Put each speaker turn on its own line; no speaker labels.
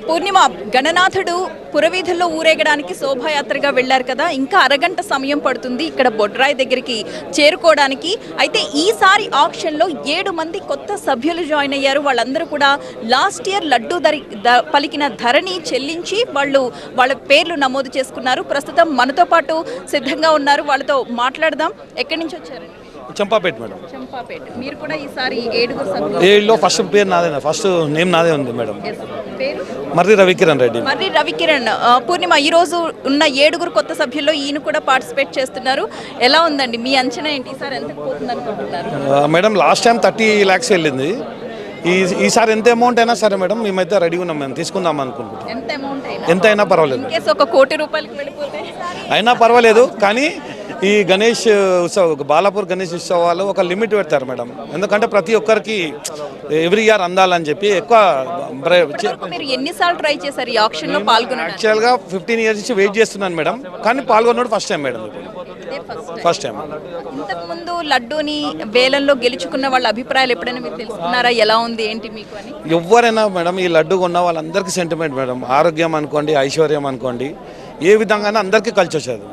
పూర్ణిమ గణనాథుడు పురవీధుల్లో ఊరేగడానికి శోభాయాత్రగా వెళ్లారు కదా, ఇంకా అరగంట సమయం పడుతుంది ఇక్కడ బొడ్రాయి దగ్గరికి చేరుకోవడానికి. అయితే ఈసారి ఆక్షన్లో 7 మంది కొత్త సభ్యులు జాయిన్ అయ్యారు. వాళ్ళందరూ కూడా లాస్ట్ ఇయర్ లడ్డూ పలికిన ధరని చెల్లించి వాళ్ళ పేర్లు నమోదు చేసుకున్నారు. ప్రస్తుతం మనతో పాటు సిద్ధంగా ఉన్నారు, వాళ్ళతో మాట్లాడదాం. ఎక్కడి నుంచి వచ్చారు?
చంపాపేట మేడం.
చంపాపేట. మీరు కూడా ఈసారి 7 సభ్యులు.
7లో ఫస్ట్ పేరు నాదే, ఫస్ట్ నేమ్ నాదే ఉంది మేడం.
పేరు
మర్రి రవికిరణ్ రెడ్డి.
మర్రి రవికిరణ్. పూర్ణిమ, ఈ రోజు ఉన్న 7 కొత్త సభ్యుల్లో ఈయన కూడా పార్టిసిపేట్ చేస్తున్నారు. ఎలా ఉందండి మీ అంచనా ఏంటి? ఈసారి ఎంత పోతుంది అనుకుంటున్నారు?
మేడం లాస్ట్ టైం 30 lakhs వెళ్ళింది. ఈసారి ఎంత అమౌంట్ అయినా సరే మేడం మేమైతే రెడీగా ఉన్నాం, మేము తీసుకుందాం అనుకుంటున్నాం.
ఎంత అమౌంట్ అయినా?
ఎంత అయినా పర్వాలేదు.
కేసు 1 కోటి రూపాయలకి వెళ్ళిపోతే
అయినా పర్వాలేదు, కానీ ఈ గణేష్ ఉత్సవ్ బాలాపూర్ గణేష్ ఉత్సవాలు ఒక లిమిట్ పెడతారు మేడం. ఎందుకంటే ప్రతి ఒక్కరికి ఎవ్రీ ఇయర్ అందాలని చెప్పి ఎక్కువ.
మీరు ఎన్నిసార్లు ట్రై చేశారు ఈ ఆక్షన్ లో పాల్గొనడానికి?
యాక్చువల్గా 15 years నుంచి వెయిట్ చేస్తున్నాను మేడం, కానీ పాల్గొన్నప్పుడు first time madam. First time.
ఇంతకు ముందు లడ్డూని వేలంలో గెలుచుకున్న వాళ్ళ అభిప్రాయాలు ఎప్పుడైనా మీరు తెలుసుకున్నారా? ఎలా ఉంది ఏంటి మీకు అని?
ఎవరైనా మేడం ఈ లడ్డు కొన్న వాళ్ళందరికీ సెంటిమెంట్ మేడం. ఆరోగ్యం అనుకోండి, ఐశ్వర్యం అనుకోండి, ఏ విధంగా అందరికీ కలిసి వచ్చేది.